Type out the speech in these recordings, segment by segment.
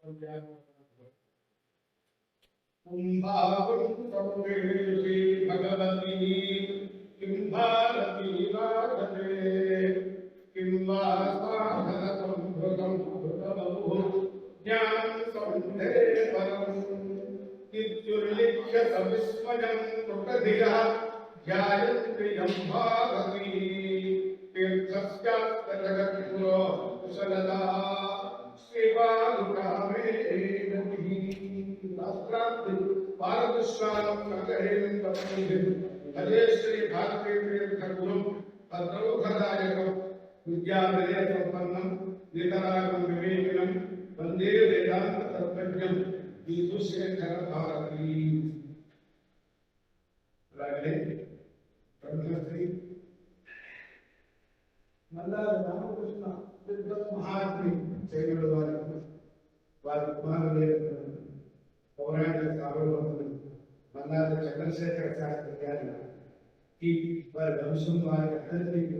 भगवती किं भारती वादते किं वा साधनतं भृतं भृतबहुः ज्ञानं सौन्दर्ये परम् इत्युल्लिख्य सविस्मयं कृतधियः ध्यायन्ति यं भारती तीर्थस्यास्य जगद्गुरो कुशलता श्रीपादुकामे पारदुष्कालं हरे श्री भारती तीर्थगुरुं भद्रौघदायकं विद्याविनय संपन्नं नितरागं विवेकिनं वन्दे वेदान्त तत्त्वज्ञं विधुशेखर भारती ब्रह्मश्री मल्लार रामकृष्ण महात्मी సేవలు వారి కుమారులు పౌరాణిక సార్వభౌములు మల్లారి చంద్రశేఖర శాస్త్రి గారికి వారి వంశం వారి అందరికీ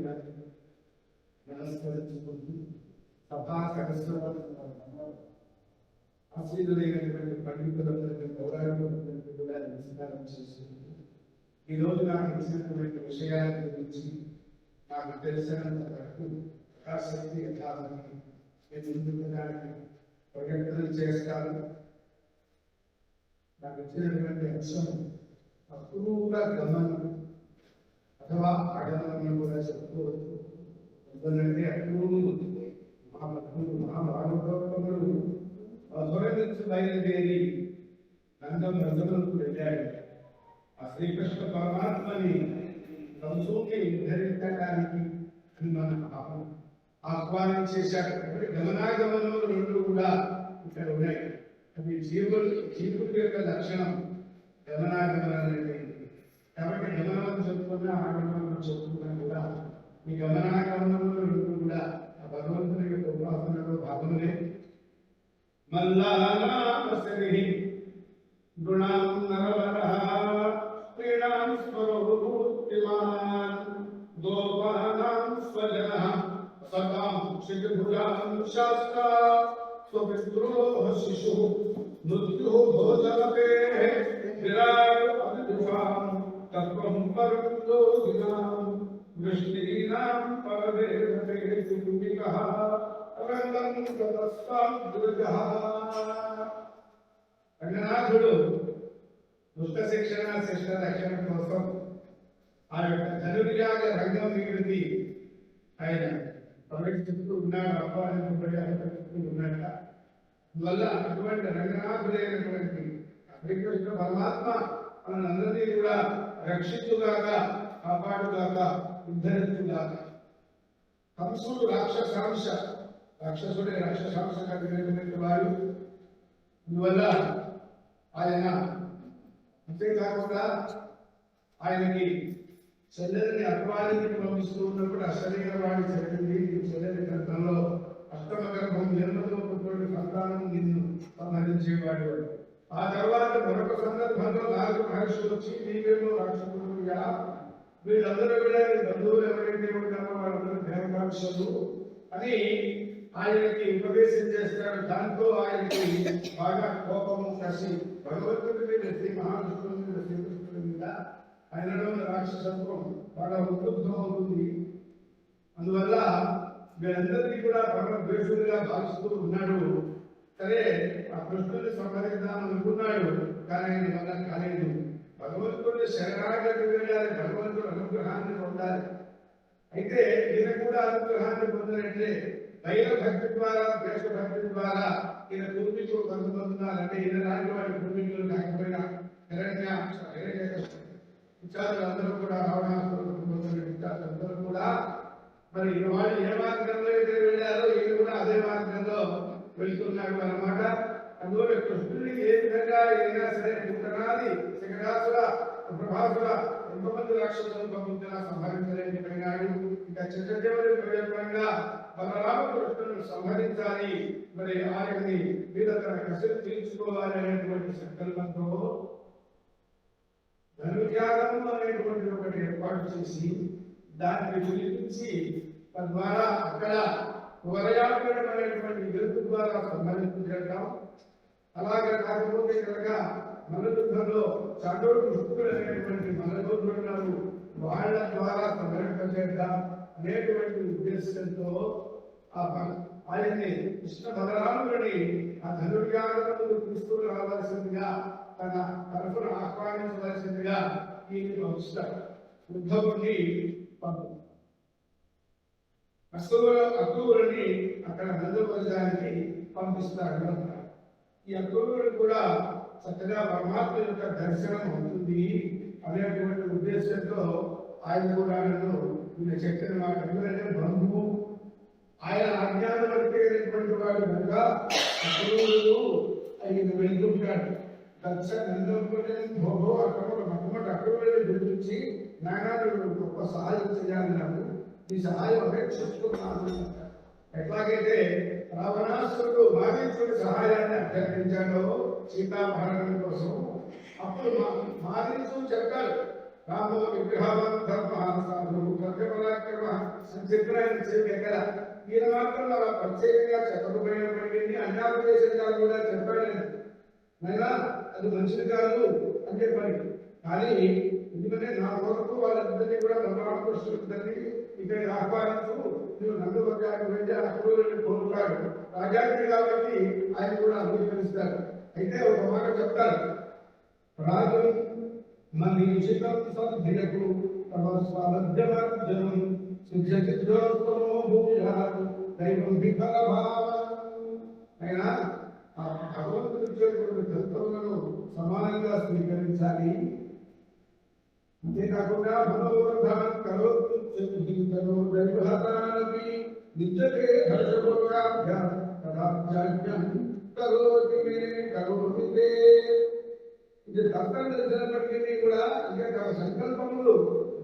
నమస్కరించుకుంటూ సభా సదస్సు ఆశీర్వదైనటువంటి పండితులందరికీ పౌరాణికులందరికీ కూడా నమస్కారం చేసుకుంటూ ఈరోజు నాకు ఇచ్చినటువంటి విషయాల గురించి నాకు తెలిసినంత వరకు యథాశక్తి యథాశక్తి ప్రకటన చేస్తాను. నాకు ఇచ్చినటువంటి అంశం అక్రూర గమనం అథవా ఆగమనం కూడా చెప్పుకోవచ్చు. ఎందుకంటే అక్రూరుడు మహాభాగవతముడు మధుర నుంచి బయలుదేరి నందం రజములకు వెళ్ళాడు. ఆ శ్రీకృష్ణ పరమాత్మని కంసుకి ఉద్ధరించడానికి మన ఆహ్వానం చేశాడు. గమనాగమనంలో రెండు కూడా ఇక్కడ ఉన్నాయి. అవి జీవుడి యొక్క లక్షణం గమనాగమనం అనేటువంటి. కాబట్టి గమనం చెప్పుకున్న ఆగమనం చెప్పుకున్నా కూడా ఈ గమనాగమనంలో రెండు కూడా ఆ భగవంతుని యొక్క ఉపాసనలో భాగములే. మల్లానామసరి గుణాం నరవరః ప్రీణాం స్వరూపమూర్తిమాన్ గోపానాం స్వజనః సతాం క్షితిభుజాం శాస్త్రా స్వపితృః శిశుః మృత్యుః భోజనతే విరాట్ అద్భుతాం తత్వం పరం యోగినాం వృష్ణీనాం పరదేవతే కుంభికః రంగం గతస్తాద్రుజః. రంగనాథుడు దుష్ట శిక్షణ శిష్ట రక్షణ కోసం ఆ యొక్క ధనుర్యాగ రంగం మిగిలింది ఆయన ప్రవేశిస్తూ ఉన్నాడు. అబ్బాయిస్తూ ఉన్నట్ట. అందువల్ల అటువంటి రంగనాథుడైనటువంటి శ్రీకృష్ణ పరమాత్మ మనందరినీ కూడా రక్షించుగాక, కాపాడుగాక, ఉద్ధరించుగాక. కంసుడు రాక్షసుడే రాక్షసాంశ కలిగినటువంటి వారు. అందువల్ల ఆయన అంతేకాకుండా ఆయనకి చెల్లెల్ని అపవాదిని పంపిస్తూ ఉన్నప్పుడు అశరీరవాణి చెప్పింది, చెల్లెలి గ్రంథంలో అష్టమ గర్భం జన్మతో పుట్టిన సంతానం నిన్ను సంహరించేవాడు. ఆ తర్వాత మరొక సందర్భంలో 4 మహర్షులు వచ్చి నీవేమో రాక్షసుడుగా, వీళ్ళందరూ కూడా బంధువులు ఎవరైతే ఉంటారో వాళ్ళందరూ దేవకాంక్షలు అని ఆయనకి ఉపదేశం చేస్తాడు. దాంతో ఆయనకి బాగా కోపము కసి భగవంతుడి మీద, శ్రీ మహావిష్ణువు మీద, శ్రీకృష్ణుడి మీద ఆయనలో రాక్షసత్వం బాగా ఉద్బుద్ధం అవుతుంది. అందువల్ల వీళ్ళందరినీ కూడా పరమద్వేషులుగా భావిస్తూ ఉన్నాడు. సరే, ఆ కృష్ణుని సంహరిద్దాం అనుకున్నాడు, కానీ ఆయన వల్ల కాలేదు. భగవంతుడిని శరణాగతి వెళ్ళాలి, భగవంతుడు అనుగ్రహాన్ని పొందాలి. అయితే ఈయన కూడా అనుగ్రహాన్ని పొందాలంటే దైవ భక్తి ద్వారా, దేశభక్తి ద్వారా ఈయన పూర్వీకులు కొంతమంది ఉన్నారంటే ఈయన లాంటి వాడి పూర్వీకులు కాకపోయినా విచారులందరూ కూడా విచారులందరూ కూడా మరి వాళ్ళు ఏ మార్గంలో అయితే వెళ్ళారో ఈయన కూడా అదే మార్గంలో వెళ్తున్నాడు అన్నమాట. అందువల్ల కృష్ణుడిని ఏ విధంగా అయినా సరే పుట్టనాది శిఖరాసుర ప్రభాసుర ఎంతమంది రాక్షసులను పంపించినా సంహరించలేకపోయినాడు. ఇంకా చిత్రదేవుడి ప్రయోజనంగా బలరామకృష్ణులను సంహరించాలి, మరి ఆయన్ని మీద తన కసిని తీర్చుకోవాలి అనేటువంటి సంకల్పంతో ధనుర్యాగము అనేటువంటి ఒకటి ఏర్పాటు చేసి దాన్ని పిలిపించి తద్వారా అక్కడ వరయాత్రడం అనేటువంటి వెలుగు ద్వారా సంహరించడం. అలాగే కాకపోతే కనుక మల్లయుద్ధంలో చంద్రుడు ముక్తులు అనేటువంటి మల్లయోధులు వాళ్ళ ద్వారా సంహరింపజేద్దాం అనేటువంటి ఉద్దేశంతో ఆయన్ని కృష్ణ బలరాములని ఆ ధనుర్యాగములు తీసుకుని రావాల్సిందిగా తన తరఫున ఆహ్వానించవలసిందిగా ఈయన పంపిస్తారు. ఉద్ధవుడిని అక్రూరుని అక్కడ నందపరచడానికి పంపిస్తాడు అంటారు. ఈ అక్రూరుడు కూడా చక్కగా పరమాత్మ యొక్క దర్శనం అవుతుంది అనేటువంటి ఉద్దేశంతో ఆయన కూడా నన్ను ఈయన చెప్పిన మాట ఎందుకంటే బంధువు ఆయన అజ్ఞానం పడిపోయినటువంటి వాడు కనుక అక్రూరుడు ఆయన వెళ్తుంటాడు. భోగో అక్కడ మొట్టమొదటి అక్రూరుని గురించి నాయన గొప్ప సహాయం చేయాలి, నాకు ఈ సహాయం అపేక్షిస్తున్నాను. ఎట్లాగైతే రావణాసురుడు మారీచుడి సహాయాన్ని అభ్యర్థించాడో సీతాభరణం కోసం, అప్పుడు మారీచు చెప్పాడు రామో విగ్రహవాన్ ధర్మాన్ సాధువు కర్గపరాక్రమ చెప్పిన దగ్గర ఈయన మాత్రం అలా ప్రత్యేకంగా చెప్పకపోయినప్పటికీ అన్యాపదేశంగా కూడా చెప్పాడు. అయినా అది మంచిది కాదు అని చెప్పాలి. కానీ ఎందుకంటే నా కొరకు వాళ్ళందరినీ కూడా బలరామకృష్ణుడిని ఇక్కడికి ఆహ్వానించు, నువ్వు నందవర్గానికి వెళ్ళి అక్రూరుని కోరుతాడు రాజాకి కాబట్టి ఆయన కూడా అంగీకరిస్తారు. అయితే ఒక మాట చెప్తారు, రాజు మనీషితం సద్ధియకు తమ స్వామధ్యమర్జనం సిద్ధ్యసిద్ధోత్తమో భూయాత్ దైవం విఫలభావం. అయినా ఆ భగవంతుడు ఇచ్చేటువంటి తత్వములను సమానంగా స్వీకరించాలి. అంతేకాకుండా మనోవర్ధనం కరోతు దైవహతానపి నిత్యతే హర్షభోగాభ్యాం కదాభ్యాజ్యం కరోతి మే కరోతి తే. ఇది తత్వం తెలిసినప్పటికీ కూడా ఇంకా తమ సంకల్పములు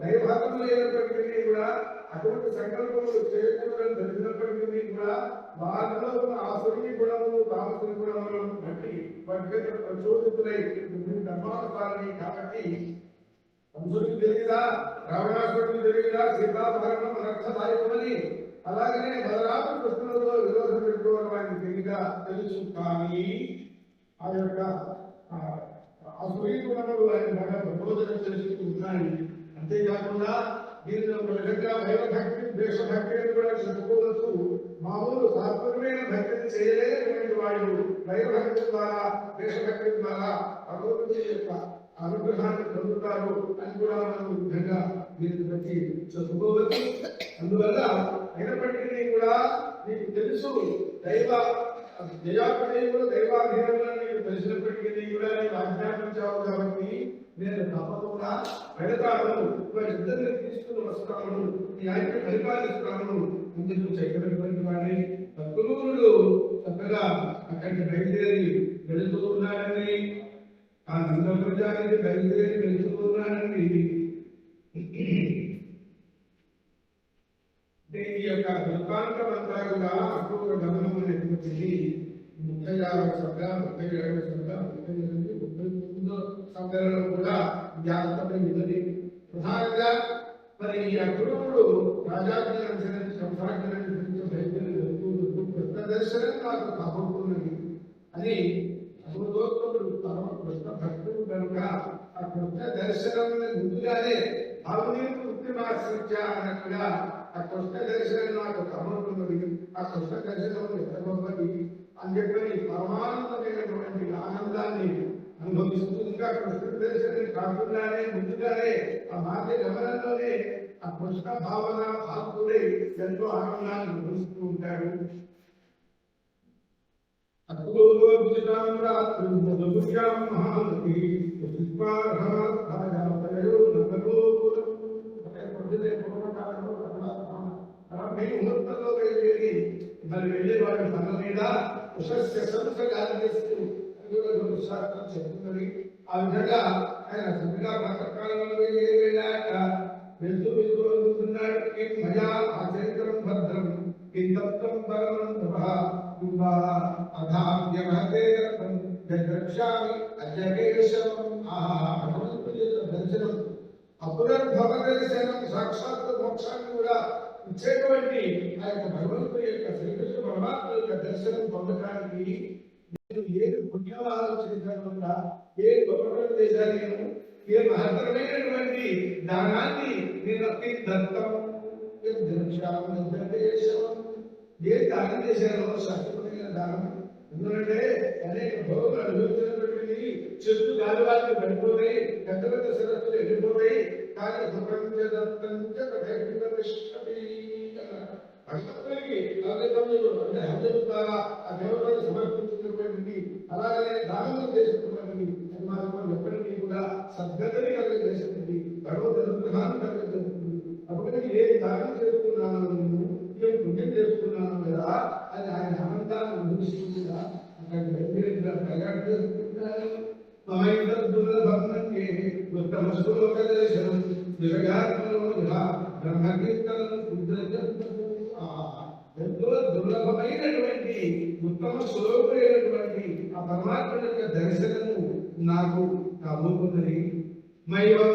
దైవభాగం లేనప్పటికీ కూడా అటువంటి సంకల్పములు చేయకూడదని తెలిసినప్పటికీ కూడా వారిలో ఉన్న ఆసుని గుణములు తామసుని గుణములను బట్టి వాటి ప్రచోదితులై ధర్మానుసారని కాబట్టి కంసుడికి తెలియదా, రావణాసుడికి తెలియదా సీతాభరణం అనర్థదాయకమని, అలాగనే బలరామ కృష్ణులతో విరోధం పెట్టుకోవడం ఆయనకి తెలియదా తెలుసు. కానీ ఆ యొక్క ఆ సూర్యగుణములు ఆయన బాగా ప్రబోధన చేస్తూ ఉన్నాయి. అంతేకాకుండా దీనిలో ఒక విధంగా భయభక్తి దేశభక్తి అని కూడా చెప్పుకోవచ్చు. మామూలు సాత్వికమైన భక్తిని చేయలేనటువంటి వాడు భయభక్తి ద్వారా దేశభక్తి ద్వారా భగవంతుని యొక్క అనుగ్రహాన్ని పొందుతారు అని కూడా మనం విధంగా దీన్ని బట్టి చెప్పుకోవచ్చు. అందువల్ల అయినప్పటికీ కూడా నీకు తెలుసు దైవ జయాపదేవుడు దైవాధీనంలో నీకు తెలిసినప్పటికీ కూడా నీకు ఆజ్ఞాపించావు కాబట్టి నేను తప్పకుండా వెళతాను, వారిద్దరిని తీసుకుని వస్తాను, నీ ఆయన్ని పరిపాలిస్తాను ముందుకు చెప్పినటువంటి వాడిని. అక్రూరుడు చక్కగా అక్కడికి బయలుదేరి వెళుతూ ఉన్నాడని, ఆ నందప్రజానికి బయలుదేరి వెళుతూ ఉన్నాడని ఈ యొక్క వృత్తాంతం అంతా కూడా అక్రూర గమనం అనేటువంటిది 36వ సంవత్సరం 37వ సంవత్సరం 38 39 సంవత్సరంలో కూడా వ్యాప్తమై ఉన్నది. ప్రధానంగా మరి ఈ అక్రూరుడు రాజాజ్ఞ అనుసరించి సంసాజ్ఞ అనుసరించి బయలుదేరి వెళ్తూ కృష్ణ దర్శనం నాకు కాబోతున్నది అని అమృతోత్తముడు పరమ కృష్ణ భక్తుడు కనుక ఆ కృష్ణ దర్శనం ముందుగానే భావనీయుడు వృత్తిమాశ్రించా అన్నట్టుగా ఆ కృష్ణ దర్శనం నాకు కాబోతున్నది, ఆ కృష్ణ దర్శనం ఎత్తబోతున్నది అని చెప్పి పరమానందమైనటువంటి ఆనందాన్ని అనుభవిస్తూ ఇంకా కృష్ణ దర్శనం కాకుండానే ముందుగానే ఆ మార్గ గమనంలోనే ఆ కృష్ణ భావన భాగతుడై ఎంతో ఆనందాన్ని అనుభవిస్తూ ఉంటాడు. ముహూర్తంలో వెళ్ళి మరి వెళ్ళేవాడు తన మీద చెప్తున్నది. ఆ విధంగా ఆయన చక్కగా ప్రాతకాలంలో వెళ్ళాక వెళ్తూ వెళ్తూ అందుతున్నాడు. మయా ఆచరితం భద్రం కిందత్తం పరమం దర్శనం అపునర్భవ దర్శనం సాక్షాత్ మోక్షాన్ని కూడా ఇచ్చేటువంటి ఆ యొక్క భగవంతుడి యొక్క శ్రీకృష్ణ పరమాత్మ యొక్క దర్శనం పొందడానికి నేను ఏ పుణ్యం ఆలోచించడం వల్ల ఏ గొప్ప దేశాన్ని ఏ మహత్తరమైనటువంటి దానాన్ని నేను దత్తం ఏ దానం చేశారో శాస్త్రపరమైన దానం. ఎందుకంటే అనేక భోగులు అనుభవించినటువంటి చెట్టు గాలివాళ్ళు పడిపోయి పెద్ద పెద్ద సరస్సులు వెళ్ళిపోయి కానీ భగవంతుడికి తల్లిదండ్రులు అంటే హంసపుత్రాల ఆ దేవతలను సమర్పించినటువంటి అలాగే దానం చేసినటువంటి నిర్మాణం ఎప్పటికీ కూడా సద్గతిని కలిగజేసింది, భగవద్ అనుగ్రహాన్ని కలిగజేస్తుంది. అప్పటికి ఏ దానం చేసుకున్నాను ఏ పుణ్యం చేసుకున్నాను కదా అది ఆయన ఆనందాన్ని అనుభవిస్తుందా అక్కడికి వెళ్ళి ప్రయాణం చేసుకుంటున్నారు. ఎంతో దుర్లభమైనటువంటి ఉత్తమ సులభమైనటువంటి ఆ పరమాత్మ యొక్క దర్శనము నాకు కాబోతున్నది. మైవం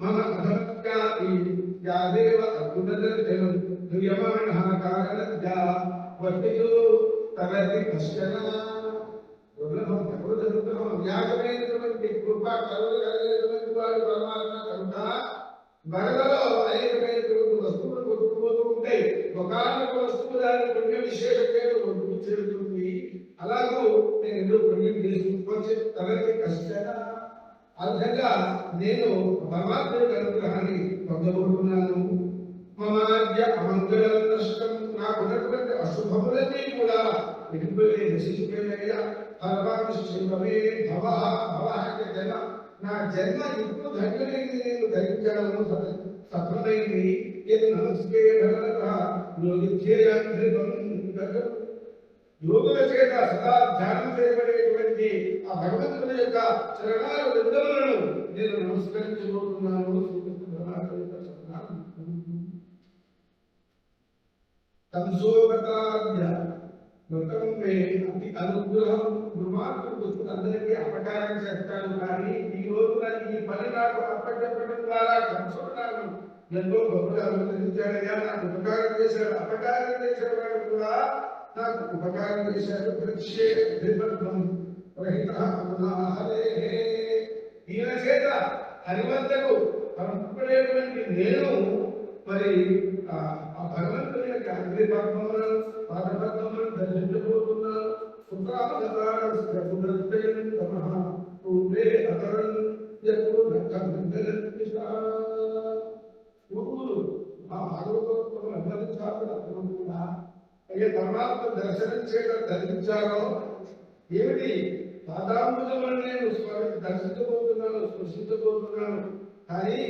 మమ అధమత్యాపి యాదేవ అద్భుతదర్శనం క్రియమాణః కారణజ్ఞా వర్తితో తరతి కష్టన. దుర్లభం ప్రకృతి దుర్లభం వ్యాజమైనటువంటి కృప కలుగలిగినటువంటి వాడు పరమాత్మ కనుక వరదలో అనేకమైనటువంటి వస్తువులు కొట్టుకుపోతూ ఉంటాయి. ఒకనొక వస్తువు దాని పుణ్య విశేష పేరు ఒడ్డుకు చేరుతుంది. అలాగూ నేను ఎన్నో పుణ్యం చేసుకుంటే తనకి కష్టన. ఆ విధంగా నేను పరమాత్ముడి అనుగ్రహాన్ని పొందబోతున్నాను. మమాద్య అమంగళం నష్టం నాకున్నటువంటి అశుభములన్నీ కూడా వెళ్ళిపోయే నశించిపోయాయా. పరమాత్మే భవ భవ అంటే జన్మ నా జన్మ ఇప్పుడు ధన్యులైంది, నేను ధరించాను సఫలమైంది. ఇది నమస్కే యోగుల చేత సదా ధ్యానం చేయబడేటువంటి ఆ భగవంతుని యొక్క చరణాల విందములను నేను నమస్కరించబోతున్నాను. అతి అనుగ్రహం దుర్మార్గుడు అందరికీ అపకారం చేస్తాను, కానీ ఈ రోజున ఈ పని నాకు అప్పచెప్పడం ద్వారా కంసుడు ఎంతో గొప్పగా అనుగ్రహించాడయ్యా. నాకు ఉపకారం చేశాడు, అపకారం చేసేవాడు కూడా నాకు ఉపకారం చేశాడు. ఈయన చేత హరివంతకు పంపబడేటువంటి నేను మరి ఆ భగవంతుని యొక్క అగ్నిపద్మములను పాదపద్మములను దర్శించబోతున్నాను. ఆ భాగవతోత్తములు అనుభవించారు కూడా అయ్యే పరమాత్మ దర్శనం చేయడం ధరించారో ఏమిటి పాదాంబుజములను నేను దర్శించబోతున్నాను, స్పృశించబోతున్నాను. కానీ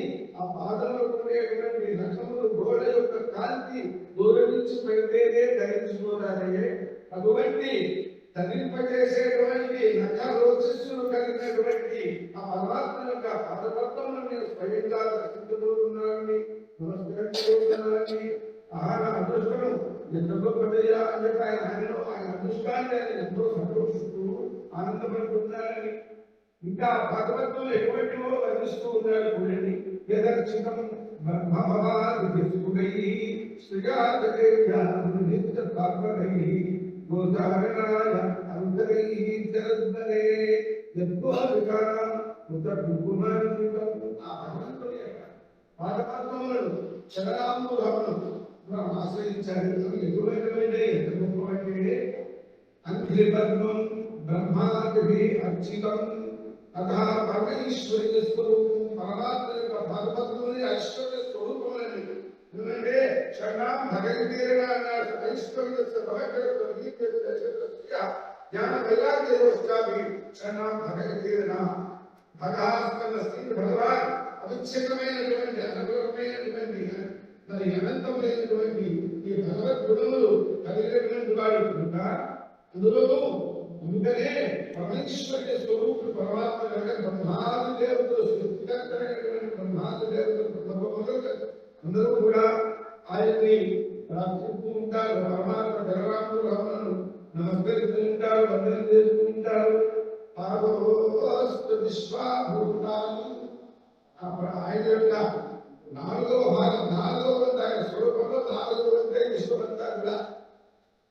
ఆ పాదంలో ఉండేటువంటి నఖములు గోడ యొక్క కాంతి గౌరవించి పెడితేనే ధరించుకోరాలే. అటువంటి ధరింపజేసేటువంటి నఖ రోచస్సులు కలిగినటువంటి ఆ పరమాత్మ యొక్క పాదపద్మములను నేను స్వయంగా దర్శించబోతున్నానని నమస్కరించబోతున్నానని. ఆహార అదృష్టం ఎంత గొప్పదయ్యా అని చెప్పి ఆయన అదృష్టాన్ని ఆయన ఎంతో సంతోషిస్తూ ఆనందపడుతున్నారని. ఇంకా భాగవతంలో ఎటువంటివో వర్ణిస్తూ ఉన్నారు చూడండి. యదర్చితం బ్రహ్మభవాదుగై శ్రీయాదేవ్యాత్మై గోదారణాయ అంతరై జరద్వరే యద్భావికారం ఉత్తర్కుమారితం. ఆ భగవంతుని యొక్క పాదపద్మములను చరణాంబుధములను మనం ఆశ్రయించాలి. ఎదురైనటువంటి ఎంత గొప్పవంటే అంత్రిపద్మం బ్రహ్మాది అర్చితం. అథా పరమేశ్వరి స్వరూపం పరమాత్మ యొక్క భగవద్గీత ఐశ్వర్య స్వరూపమని. ఎందుకంటే షణ్ణాం భగవద్గీత అన్నారు. ఐశ్వర్య జ్ఞాన వైరాగ్యోష్టామి షణ్ణాం భగవద్గీత భగవాన్ భగవాన్ అవిచ్ఛిన్నమైనటువంటి అనుభవమైనటువంటి మరి అనంతమైనటువంటి ఈ భగవద్ గుణములు కలిగినటువంటి వాడు కనుక అందులోనూ అందుకనే పరమేశ్వర్య స్వరూపుడు పరమాత్మ కనుక బ్రహ్మాది దేవతలు సృష్టికర్తమైనటువంటి బ్రహ్మాది దేవతలు అందరూ కూడా ఆయన్ని ప్రార్థిస్తూ ఉంటారు. పరమాత్మ జగరాముడు రాములను నమస్కరిస్తూ ఉంటారు, వందనం చేస్తూ ఉంటారు. విశ్వాభూతాన్ని ఆయన యొక్క నాలుగవ భాగం, నాలుగవ వంతు ఆయన స్వరూపంలో నాలుగవ వంతే విశ్వమంతా కూడా.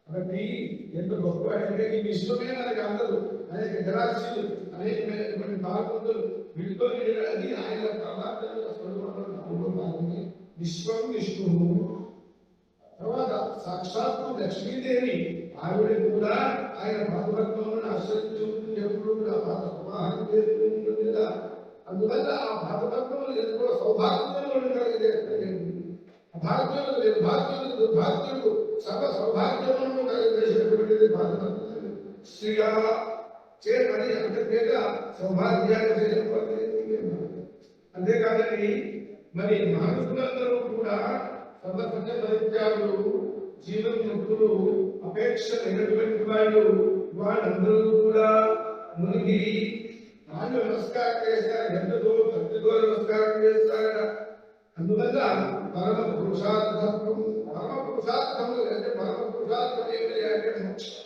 కాబట్టి ఎంత గొప్ప అంటే ఈ విశ్వమే మనకి అందరూ అనేక జలాశయులు, అనేకమైనటువంటి పాల్గొంతులు వీటితో అది ఆయన పరమాత్మ స్వరూపంలో నాలుగవ భాగమే విశ్వం విష్ణువు. తర్వాత సాక్షాత్తు లక్ష్మీదేవి ఆవిడ కూడా ఆయన భాగవతంలో ఆశ్రయించుకుంటుంది, ఎప్పుడు కూడా సమాహారం చేస్తూ ఉంటుంది కదా. అందువల్ల ఆ భాగవతంలో ఎంతో సౌభాగ్యంలో కలిగేది భాగ్యులు నిర్భాగ్యులు దుర్భాగ్యులు సర్వ సౌభాగ్యములను కలిగేసినటువంటిది భాగవతం. శ్రీగా చేరి అంతేగా సౌభాగ్యాన్ని చేయబడింది. అంతేకాదని మరి మనుషులందరూ కూడా సర్వసంగ పరిత్యాగులు, జీవన ముక్తులు, అపేక్ష లేనటువంటి వాళ్ళందరూ కూడా మునిగి ఆయన నమస్కారం చేస్తారు, ఎంతతో భక్తితో నమస్కారం చేస్తారట. అందువల్ల పరమ పురుషార్థం, పరమ పురుషార్థములు అంటే పరమ పురుషార్థం ఏమిటి అంటే మోక్షం.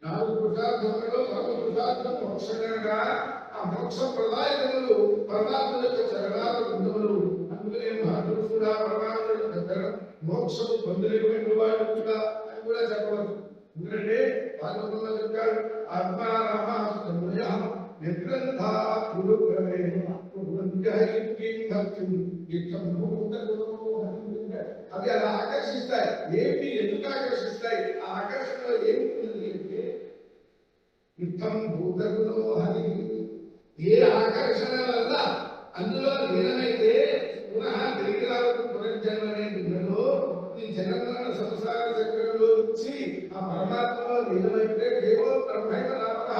నాలుగు పురుషార్థములలో పరమ పురుషార్థం మోక్షం కనుక ఆ మోక్ష ప్రదాయకములు పరమాత్మ యొక్క చరణాల బృందములు. అందుకనే మహాత్ములు కూడా పరమాత్మ యొక్క మోక్షము పొందలేటువంటి వాడు కూడా అని కూడా చెప్పవచ్చు. ఎందుకంటే భాగవతంలో చెప్పాడు ఆత్మారామ అవి అలా ఆకర్షిస్తాయి. ఏమిటి, ఎందుకు ఆకర్షిస్తాయి? ఆ ఆకర్షణలో ఏమిటి అంటే యుద్ధం భూతగుణో హరి. ఏ ఆకర్షణ వల్ల అందులో లీనమైతే పునః తిరిగి రావడం పునర్జన్మ అనే దిగులో ఈ జనమరణ సంసార చక్రంలో నుంచి ఆ పరమాత్మలో లీనమైతే కేవలం బ్రహ్మైవ నామః.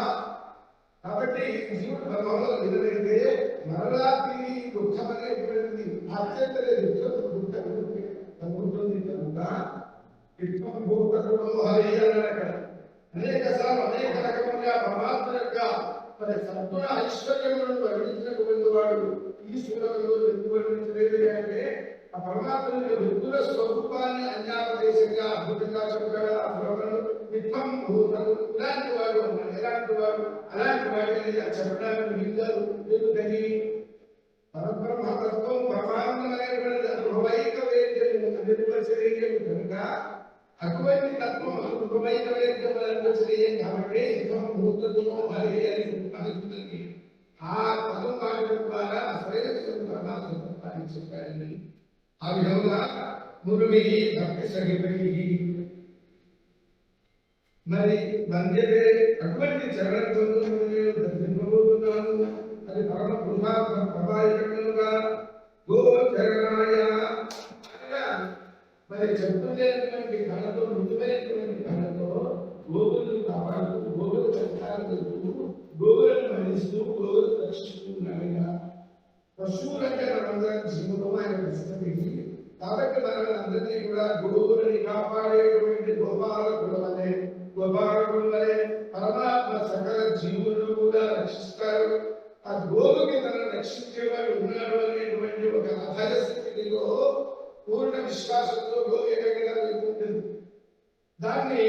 కాబట్టి జీవుడు బ్రహ్మలో లీనమైతే మరలా తిరిగి దుఃఖం అనేటువంటిది అత్యంతరే దుఃఖం తగ్గుతుంది కనుక యుద్ధం భూతగుణో హరి అన్నాడు. అనేక సార్లు అనేక రకములుగా పరమాత్మ యొక్క మరి సత్తుల ఐశ్వర్యములను వర్ణించినటువంటి వాడు ఈశ్వరంలో ఎందుకు వర్ణించలేదు అంటే ఆ పరమాత్మ వృద్ధుల స్వరూపాన్ని అన్యాపదేశంగా అద్భుతంగా చెప్పగల విత్వం భూతము. ఇలాంటి వాడు ఎలాంటి వాడు అలాంటి వాడిని చెప్పడానికి వీళ్ళు ఎందుకని పరబ్రహ్మతత్వం పరమాత్మ అనేటువంటి అనుభవైక వేద్యము అనుభవశరీరం కనుక అటువంటి తత్వం అనుభవైక వేద్యం అనుభవశరీరం కాబట్టి భూతత్వం హరి అని అనుకుంటుంది. ఆ పదం వాడడం ద్వారా అసలైన పరమాత్మని చెప్పారండి. ఆ విధంగా మురువి భక్తి సహిపడి మరి బంధ్యతే అటువంటి చరణంతో దర్శింపబోతున్నాను. అది పరమ పురుషార్థ ప్రభావితంగా గోచరణాయ మరి చెప్తున్నటువంటి కళతో మృదుమైనటువంటి కళతో గోవులను కాపాడుతూ, గోవులు సంస్కారం గోవులను మరిస్తూ, గోవులు రక్షిస్తున్నాడుగా. పశువులంటే మనందరం జీవులు ఆయన ఇష్టమైంది. కాబట్టి మనందరినీ కూడా గోవులని కాపాడేటువంటి గోపాలకుల వలె, గోపాలకుల వలె పరమాత్మ సకల జీవులను కూడా రక్షిస్తారు. ఆ గోవుకి తనను రక్షించేవాడు ఉన్నాడు అనేటువంటి ఒక అభయ స్థితిలో పూర్ణ విశ్వాసంతో గోవు ఎక్కడిగా వెళ్తుంటుంది. దాన్ని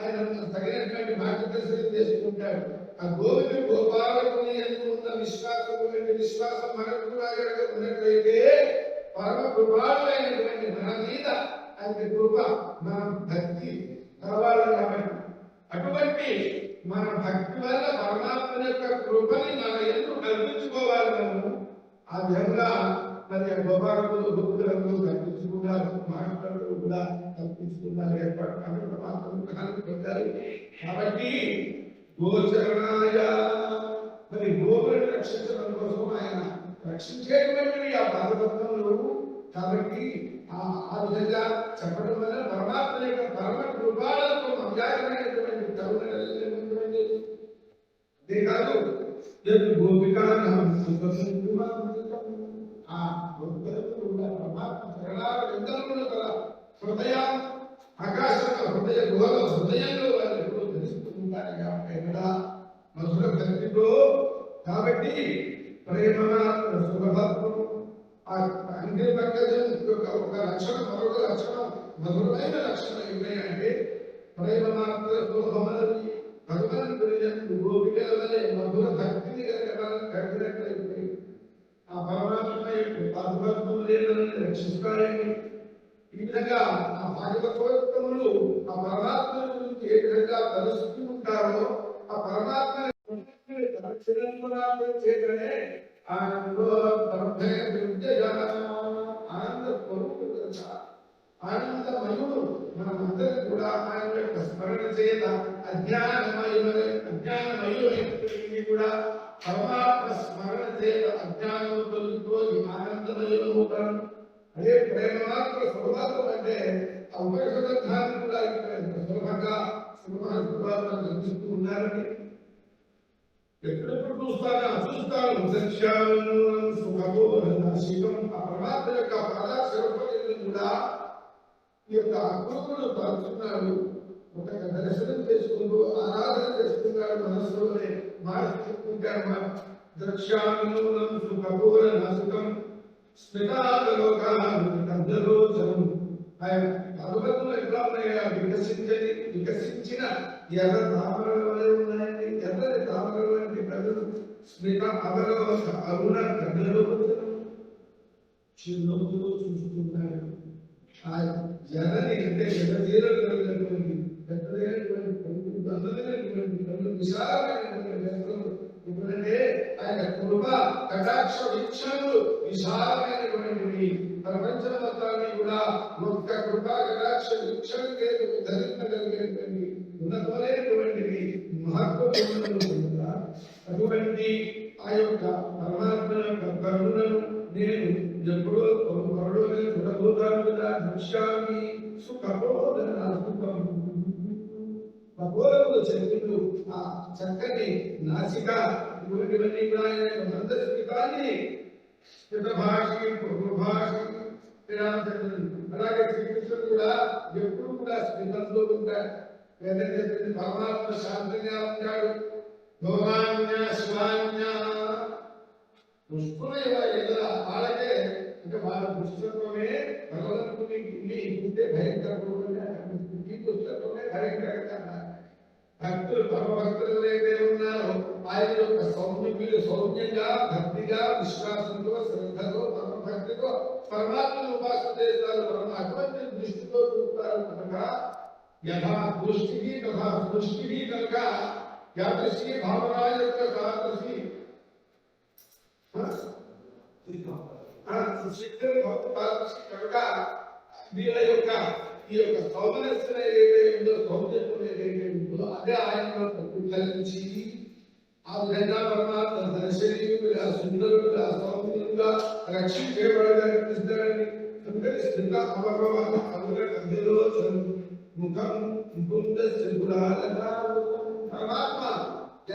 ఆయన తగినటువంటి మార్గదర్శనం చేసుకుంటాడు. ఆ గోవుని గోపాలకుని ఎందుకు ఉన్న విశ్వాసం మనకు కూడా ఉన్నట్లయితే పరమ కృపాళులైనటువంటి మన మీద ఆయన కృప, మన భక్తి కావాలి. కాబట్టి అటువంటి మన భక్తి వల్ల పరమాత్మ యొక్క కృపని మన ఎందుకు కల్పించుకోవాలి. మనము ఆ విధంగా మరి గోపాలకులు భక్తులను కల్పించుకున్నారు, మాట్లాడుతూ కూడా కల్పించుకున్నారు. ఏర్పాటు పరమాత్మ పొందారు. కాబట్టి గోచరణాయ మరి గోవులను రక్షించడం కోసం ఆయన రక్షించేటువంటి ఆ భాగవతంలో. కాబట్టి ఆ విధంగా చెప్పడం వల్ల పరమాత్మ యొక్క పరమ కృపాలతో అవ్యాజమైనటువంటి తరుణమైనటువంటి అంతేకాదు ఆ గోపులకు కూడా పరమాత్మ చరణాల విందనములు గల హృదయ ఆకాశంలో హృదయ గుహలో హృదయంలో వారు ఎప్పుడూ తెలుసుకుంటారు. కాబట్టి కూడా మధుర భక్తితో కాబట్టి ప్రేమమాత్మ సుఖభత్వం ఆ అంకిత పంకజం యొక్క ఒక లక్షణం, మరొక లక్షణం మధురమైన లక్షణం ఏమిటంటే ప్రేమమాత్మ సుఖమని భగవంతుడి గోపికలనే మధుర భక్తిని కలిగినట్లయితే ఆ పరమాత్మ యొక్క అద్భుతం లేదని విధంగా ఆ భాగవతోత్తములు ఆ పరమాత్మ గురించి ఏ విధంగా తలుస్తూ ఉంటారో ఆ పరమాత్మ చేతనే ఆనంద స్వరూపుడు, ఆనందమయుడు. మనమందరం కూడా ఆయన యొక్క స్మరణ చేత అజ్ఞానమయులైనప్పటికీ కూడా పరమాత్మ స్మరణ చేత అజ్ఞానం తొలగిపోయి ఆనందమయులవుతాం. అదే ప్రేమ మాత్ర స్వభావం అంటే ఆ ఉపయోగాన్ని కూడా సులభంగా అందిస్తూ ఉన్నారని ఎప్పుడెప్పుడు చూస్తాను సుఖబోధనాశికం. ఆ పరమాత్మ యొక్క పాదాశిరపల్లిని కూడా ఈ యొక్క అకృతుడు తలుచున్నాడు. ఒక దర్శనం చేసుకుంటూ ఆరాధన చేస్తున్నాడు. మనస్సులోనే మార్చుకుంటాడు. ద్రక్ష్యామినూనం సుఖబోధనాశికం స్మితాలోచనం. ఆయన పర్వతంలో ఎట్లా ఉన్నాయా వికసించిన ఎర్ర తామరల వలె ఉన్నాయండి. ఎర్రని తామరల వంటి ప్రజలు స్మిత అవలోక అరుణ గంధలోచనం చిరునవ్వులో చూస్తున్నాడు. ఆ ఎర్రని అంటే ఎర్రజీరలు కలిగినటువంటి పెద్దదైనటువంటి కళ్ళు విశాలమైనటువంటి ఎందుకంటే ఆయన కృప కటాక్ష వీక్షణలు విశాలమైనటువంటివి. ప్రపంచం మొత్తాన్ని కూడా ఒక్క కృప కటాక్ష వీక్షణ ధరించగలిగేటువంటి ఉన్నతమైనటువంటివి మహత్వపూర్ణ. అటువంటి ఆ యొక్క పరమాత్మ యొక్క కరుణను నేను ఎప్పుడో కరుణని చూడబోతాను కదా. దృశ్యాన్ని సుఖబోధన సుఖం ఖగోళములు చెందుతూ ఆ చక్కని నాసిక ఇటువంటివన్నీ కూడా ఆయన యొక్క మందస్మితాన్ని స్థితభాషి పూర్వభాషి అలాగే శ్రీకృష్ణుడు కూడా ఎప్పుడు కూడా స్థితంతో ఉంటాడు. పరమాత్మ శాంతంగా ఉంటాడు. భోగాన్య శివాన్య పుష్పమే వాళ్ళకే అంటే వాళ్ళ పుస్తకమే భగవంతుని ఇంటే భయంకరమైన పుస్తకమే భయంకరంగా భక్తులు పరమభక్తులు ఏదైతే ఉన్నారో ఆయన యొక్క సౌమ్యంగా భక్తిగా విశ్వాసంతో శ్రద్ధతో పరమభక్తితో పరమాత్మను ఉపాసన చేస్తారు. అటువంటి దృష్టితో చూస్తారు కనుక యథా దృష్టికి తథా సృష్టికి కనుక యాదృష్టి భావన యొక్క సాదృశి కనుక వీళ్ళ యొక్క ఈ యొక్క సౌమనస్సున ఏదైతే ఉందో సౌందర్యం ఏదైతే ఉందో అదే ఆయన ప్రతిఫలించి ఆ విధంగా పరమాత్మ దర్శనీయులుగా సుందరులుగా సౌందర్యంగా రక్షించబడగలిగిస్తారని స్థిత అవగమన అందులో ముఖం ముకుంద పరమాత్మ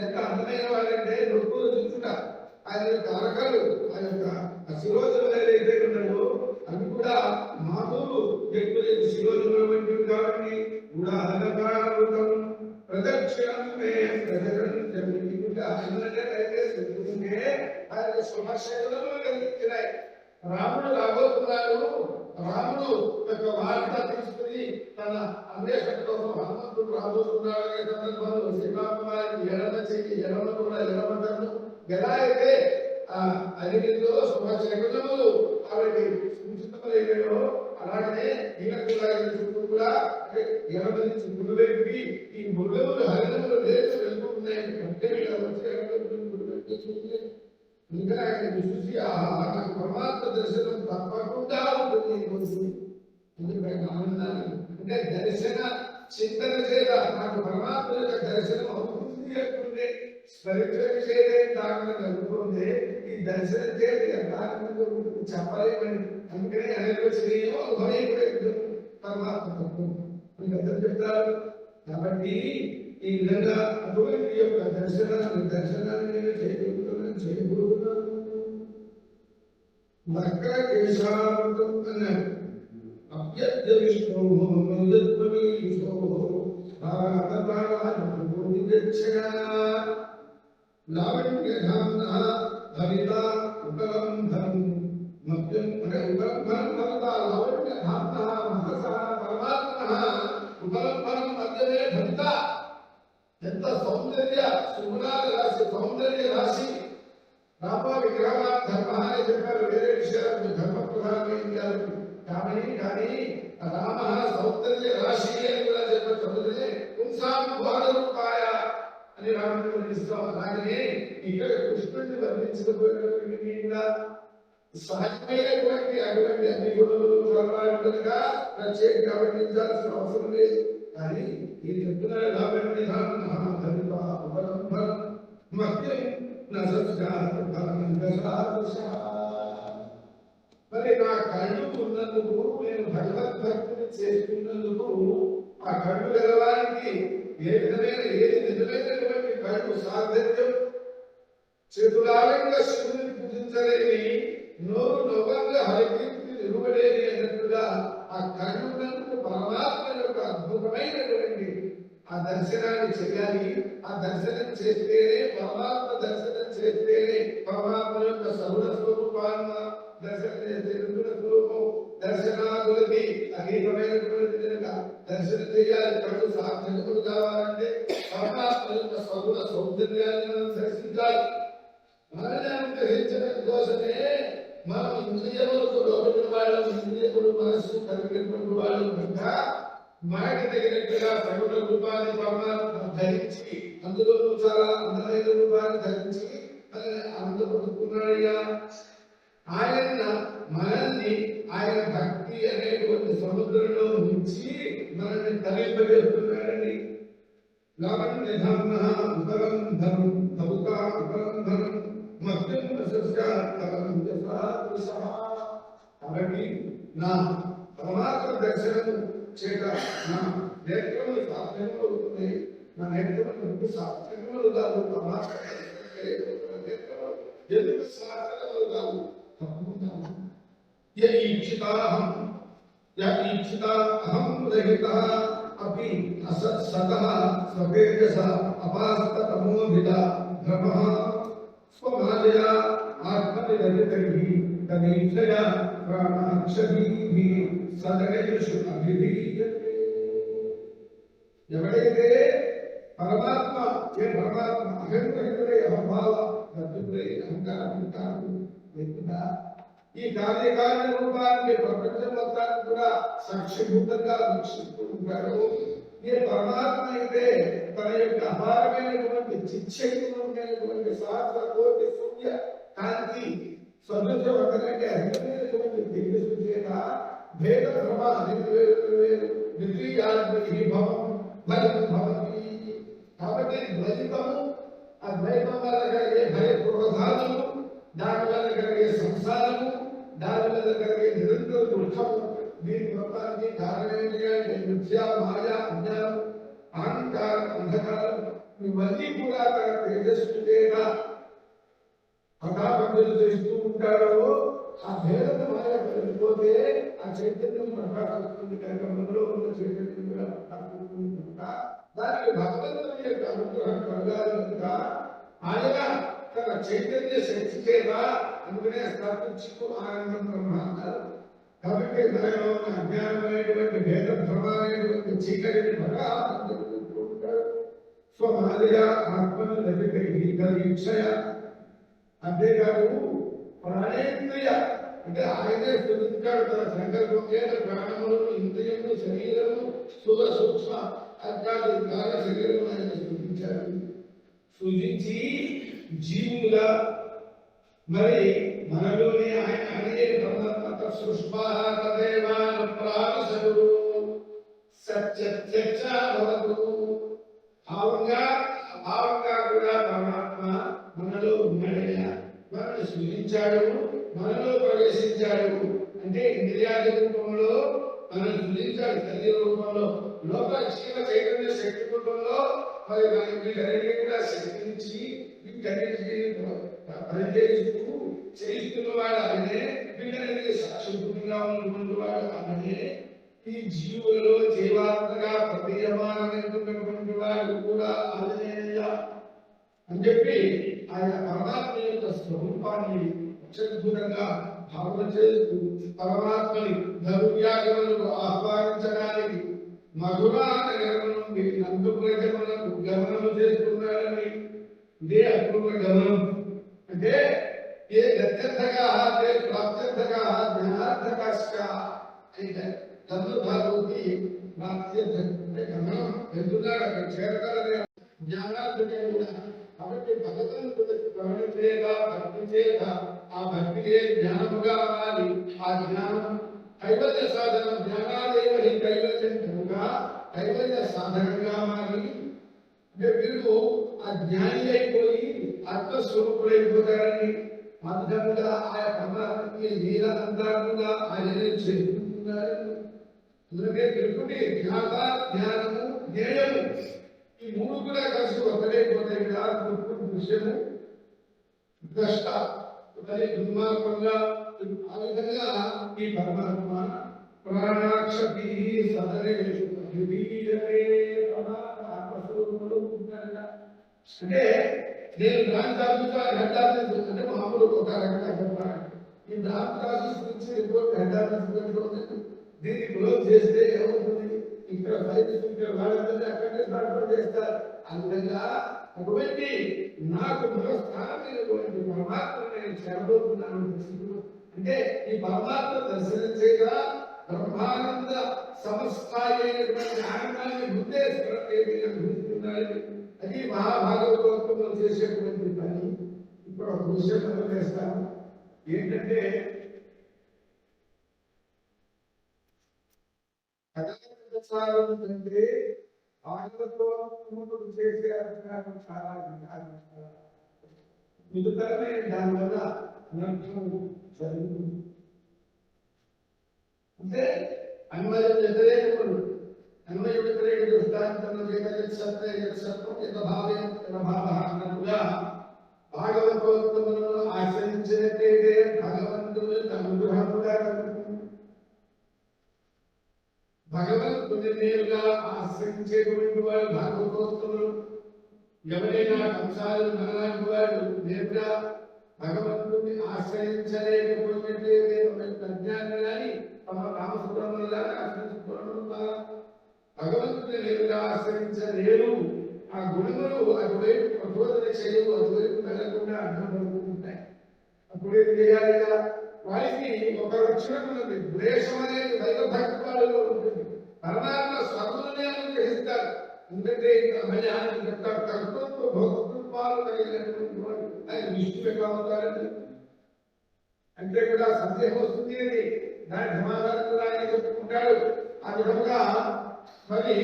ఎంత అందమైన వాడంటే నొప్పులు చూసుకుంటా ఆయన యొక్క అరకలు ఆ యొక్క శిరోజులు ఏదైతే ఉన్నాయో అవి కూడా మామూలు వ్యక్తుల శిరోజులు వంటివి కాబట్టి కూడా అలంకారం ప్రదక్షిణమే ప్రజలంటే ఆయన శుభశైలను కలిగించినాయి. రాముడు రాబోతున్నాడు. రాముడు యొక్క వార్త తీసుకుని తన అన్వేషణ కోసం హనుమంతుడు రాబోతున్నాడు అనే సందర్భంలో శ్రీరామవారికి ఎడమ చెయ్యి ఎడమ కూడా ఎడమను ఎలా అయితే అన్నింటిలో శుభశకునములు ఆవిడకి సూచితములైనయో అలాగనే ఈయనకు కూడా ఎడమ నుంచి గురువైపుకి ఈ మృగములు హరిణములు లేచి వెళ్ళిపోతున్నాయి. అంటే ఇంకా ఆయన చూసి నాకు పరమాత్మ దర్శనం తప్పకుండా ఉంటుంది. ఎందుకంటే ఆనందాన్ని అంటే దర్శన చింతన చేత నాకు పరమాత్మ యొక్క దర్శనం అవుతుంది అనుకుంటే స్మరించడం చేత దాని అనుకుంటే ఈ దర్శనం చేత చెప్పలేమని అందుకనే అనుభవించలేమో అనుభవం పరమాత్మ తత్వం మీకు అందరూ చెప్తారు. కాబట్టి ఈ విధంగా అటువంటి యొక్క దర్శనాన్ని నేను చేయబోతున్నాను. వక్ర కేశావృతం అన్నాడు. అభ్యర్థ విష్ణు లావణ్యధామ్న భవిత ఉపలంభం మధ్యం అంటే ఉపలంభం భవిత లావణ్యధామ్న మహస పరమాత్మ ఉపలంభనం మధ్యమే భవిత. ఎంత సౌందర్య సుగుణాల రాశి సౌందర్య రాశి రామ విగ్రహ ధర్మ అని చెప్పారు. వేరే విషయాలు ధర్మ ప్రధానమైంది కానీ రామ సౌందర్య రాశి అని కూడా చెప్పబడుతుంది. పుంసాం బాలరూపాయ అని రాముడు వర్ణిస్తాం. అలాగే ఇక్కడ కృష్ణుడిని వర్ణించకపోయినటువంటి కూడా సహజమైనటువంటి అటువంటి అన్ని గుణములు కలవాడుగా ప్రత్యేకంగా వర్ణించాల్సిన అవసరం లేదు. కానీ ఈ చెప్తున్నారు కాబట్టి మరి నా కళ్ళు ఉన్నందుకు, నేను భగవద్భక్తిని చేసుకున్నందుకు, ఆ కళ్ళు గెలవానికి ఏది నిజమైనటువంటి కళ్ళు సాధ్యం, చేతులారంగా శివుని పూజించలేని, నోరు నవ్వంగా హరికీర్తి నిలువలేని అన్నట్టుగా ఆ కళ్ళున్నందుకు పరమాత్మ యొక్క అద్భుతమైనటువంటి ఆ దర్శనాన్ని చేయాలి. ఆ దర్శనం చేస్తేనే, పరమాత్మ దర్శనం చేస్తేనే పరమాత్మ యొక్క సగుణ స్వరూపాన్ని దర్శనం చేస్తే స్వరూపం దర్శనాదులకి అనేకమైనటువంటి దర్శనం చేయాలి. కళ్ళు సార్థకులు కావాలంటే పరమాత్మ యొక్క సగుణ సౌందర్యాన్ని మనం దర్శించాలి. మనల్ని గ్రహించడం కోసమే మనం ఇంద్రియములకు లోపలి వాళ్ళం, ఇంద్రియములు మనస్సు కలిగినటువంటి వాళ్ళు కనుక మనకి తగినట్టుగా సగుణ రూపాన్ని పరమాత్మ ధరించి, అందులో చాలా అందమైన రూపాన్ని ధరించి మనల్ని ఆనందపడుతున్నాడయ్యా. ఆయన మనల్ని ఆయన భక్తి అనేటువంటి సముద్రంలో ఉంచి మనల్ని తరింపజేస్తున్నాడని. కాబట్టి నా పరమాత్మ దర్శనము చేత నా నేత్రములు సార్థకములు అవుతున్నాయి. నా నేత్రములు సార్థకములు కాదు, పరమాత్మ నేత్రములు ఎందుకు సార్థకములు కాదు? అహం రహితః అపి అసత్సతః స్వతేజస అపాస్తతమోభిద భ్రమః స్వమాయయా ఆత్మనిరతితైః తదీక్షయా ప్రాణాక్షరీభిః సదయేషు అభిధీయతే. ఎవడైతే పరమాత్మ అహంరహితుడై అహంభావ రహితుడై అహంకారం లేకుండా ఈ కార్యకారణ రూపాన్ని ప్రపంచం మొత్తాన్ని కూడా సాక్షిభూతంగా వీక్షిస్తూ ఉంటాడు. ఈ పరమాత్మ అయితే తన యొక్క అపారమైనటువంటి చిచ్చైనటువంటి శాస్త్ర కోటి సూర్య కాంతి సదృశం ఒకటంటే అధికమైనటువంటి తేజస్సు చేత భేద భ్రమ భవతి. కాబట్టి ద్వైతము, ఆ ద్వైతం వల్ల కలిగే భయప్రోధానము, దాని వల్ల కలిగే సంసారము, దాని వల్ల కలిగే నిరంతర దుఃఖము, దీని మొత్తానికి కారణమేంటి? మిథ్యా, మాయా, అజ్ఞానం, అహంకారం, అంధకారం, ఇవన్నీ కూడా తన తేజస్సు చేత పదాపంతులు చేస్తూ ఉంటాడో ఆ భేదము మాయ వెళ్ళిపోతే ఆ చైతన్యం ప్రకాశిస్తుంది కనుక మనలో ఉన్న చైతన్యం కూడా ప్రకాశిస్తుంది కనుక దానికి భగవంతుని యొక్క అనుగ్రహం కలగాలి కనుక ఆయన తన చైతన్య శక్తి చేత, అందుకనే స్థాపించుకు ఆనందం బ్రహ్మ అన్నారు. కాబట్టి మనలో ఉన్న అజ్ఞానమైనటువంటి భేద భ్రమైనటువంటి చీకటిని ఉంటాడు. స్వమాయ ఆత్మను లభికక్షయ. అంతేకాదు ప్రాణేంద్రియ అంటే ఆయనే స్థుతించాడు. తన సంకల్పం చేత ప్రాణములు, ఇంద్రియములు, శరీరము, స్థూల సూక్ష్మ అర్థాలు కాల శరీరం ఆయన స్థుతించాడు. సృజించి జీవులుగా మరి మనలోనే ఆయన అనే పరమాత్మ సృష్మాదేవాన ప్రాణసడు సత్యవతు భావంగా కూడా పరమాత్మ మనలో ఉన్నాడయ్యా. మనల్ని సృజించాడు, మనలో ప్రవేశించాడు. అంటే ఇంద్రియాది రూపంలో మనం సృజించాడు, శరీర రూపంలో, లోపల జీవ చైతన్య శక్తి రూపంలో మరి మనం వీటన్నిటినీ కూడా శక్తించి వీటన్నిటినీ పనిచేస్తూ చేయిస్తున్నవాడు ఆయనే. వీటన్నిటికీ సాక్షిభూతంగా ఉన్నవాడు ఆయనే. ఈ జీవులలో జీవాత్మగా ప్రతీయమానమైనటువంటి వాడు కూడా ఆయనేయ్యా అని చెప్పి ఆయన పరమాత్మ యొక్క స్వరూపాన్ని అత్యద్భుతంగా భావన చేస్తూ పరమాత్మని ధనుర్యాగములకు ఆహ్వానించడానికి మధురా నగరం నుండి నందుపుర గమనకు గమనము చేస్తున్నాడని. ఇదే అపూర్వ గమనం. అంటే ఏ గత్యర్థగా ప్రాప్త్యర్థగా జ్ఞానార్థకాశ ధర్మధారుకి అంటే గమనం వెళ్తున్నాడు అక్కడ చేరగలనే జ్ఞానార్థమే కూడా. కాబట్టి భగవంతుడికి ప్రవణ చేయగా భక్తి చేయగా ఆ భక్తియే జ్ఞానముగా మారి ఆ జ్ఞానం కైవల్య సాధనం జ్ఞానాదేవ ఈ కైవల్యం కనుక కైవల్య సాధనంగా మారి వీడు ఆ జ్ఞాని అయిపోయి ఆత్మస్వరూపుడైపోతాడని అర్థంగా ఆయా పరమాత్మకి లీలంతరంగా ఆయన చేరుకుంటున్నాడు. అందుకే తెలుగుంటే జ్ఞాత జ్ఞానము జ్ఞేయము ఈ మూడు కూడా కలిసి ఒకటైపోతాయి కదా. విషయము ద్రష్ట దుర్మార్గంగా ఆ విధంగా ఈ పరమాత్మ ప్రాణాక్షి సదరేషు అంటే నేను దాని తాలూకా ఘట్టాలను అంటే మామూలు ఒక రకంగా చెప్పాలి. ఈ దాని గురించి రిపోర్ట్ ఘట్టాలను దీన్ని క్లోజ్ చేస్తే ఏమవుతుంది, ఇక్కడ బయట ఇక్కడ వాళ్ళందరినీ అక్కడే స్టార్ట్ చేస్తారు. అందువల్ల ఒకవేళ నాకు మనస్థానమైనటువంటి పరమాత్మ నేను చేరబోతున్నాను అంటే ఈ పరమాత్మ దర్శనం చేయగా బ్రహ్మానంద సమస్థాయి అయినటువంటి ఆనందాన్ని ముందే అనుభవిస్తున్నాడు. అది మహాభాగవతంలో చేసేటువంటి పని. ఇప్పుడు ఒక విషయం చేస్తాను ఏంటంటే అంటే భాగవతం చేసే అధికారం చాలా మిగతానే దానివల్ల అనర్థం జరుగుతుంది. అంటే అన్వయ వ్యతిరేకములు అన్వయ వ్యతిరేక దృష్టాంతంలో అన్నట్టుగా భాగవతోత్తములను ఆశ్రయించినట్లయితే భగవంతుడు అనుగ్రహముగా భగవంతుని నేరుగా ఆశ్రయించేటువంటి వాడు భాగవతోత్తములు. ఎవరైనా కంసాలు మనలాంటి వాడు నేరుగా భగవంతుని ఆశ్రయించలేకపోయినట్లయితే అజ్ఞానం కానీ తమ రామసుబ్రహ్మణ్యులా భగవంతుని నేరుగా ఆశ్రయించలేరు. ఆ గుణములు అటువైపు ప్రబోధన చేయవు, అటువైపు వెళ్లకుండా అడ్డపడుతుంటాయి. అప్పుడు ఏం చేయాలి? వారికి ఒక లక్షణం ఉన్నది, ద్వేషం అనేది దైవభక్తి వాళ్ళలో ఉంటుంది. పరమాత్మ స్వర్గులనే అనుగ్రహిస్తారు. ఎందుకంటే భయానికి కర్తృత్వ భోక్తృత్వాలు కలిగినటువంటి వాడు ఆయన విష్ణువే కావుతారని అంటే కూడా సందేహం వస్తుంది అని దాని సమాధానం కూడా ఆయన చెప్పుకుంటాడు. ఆ విధంగా మరి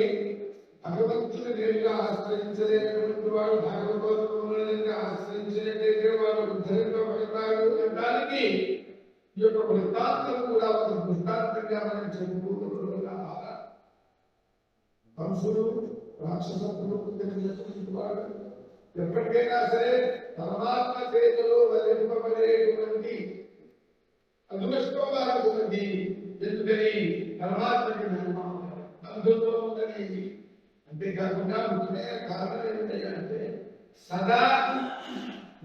భగవంతుని నేరుగా ఆశ్రయించలేనటువంటి వాడు భాగవతోత్తములని ఆశ్రయించినట్టయితే వాడు ఉద్ధరింపబడతాడు అనడానికి ఈ యొక్క వృత్తాంతం కూడా ఒక దృష్టాంతంగా మనం చెప్పుకుంటున్నాం. కంసుడు రాక్షసత్వం వాడు ఎప్పటికైనా సరే పరమాత్మ చేతిలో వరింపబడేటువంటి అదృష్టమైనటువంటి ఎందుకని పరమాత్మకి బంధుత్వం ఉందని. అంతేకాకుండా ముఖ్యమైన కారణం ఏమిటంటే సదా